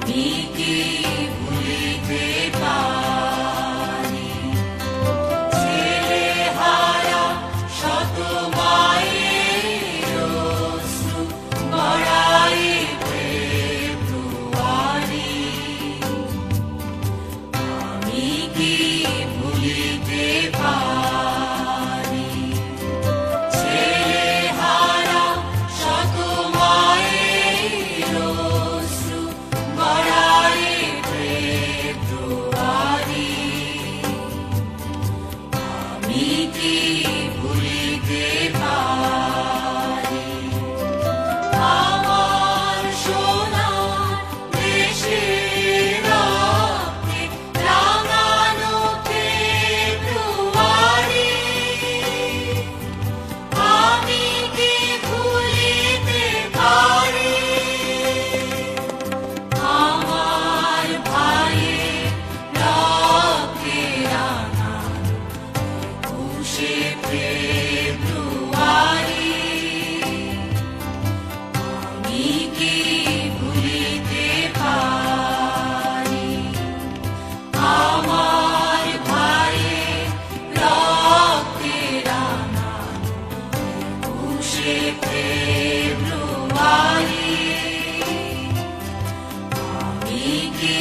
আমি কি ভুলিতে পারি ছেলেহারা শত মায়ের অশ্রু গড়াই ফেব্রুয়ারি। আমি কি ভুলিতে পারি ছেলেহারা শত মায়ের অশ্রু গড়াই ফেব্রুয়ারি। আমি কি ভুলিতে পারি আমার সোনার দেশের রক্তে রাঙানো ফেব্রুয়ারি। আমি কি ভুলিতে পারি আমার ভাইয়ের রক্তে রাঙানো 21শে ফেব্রুয়ারি। আমি কি ভুলিতে পারি আমার ভাইয়ের রক্তে রাঙানো 21শে ফেব্রুয়ারি। আমি কি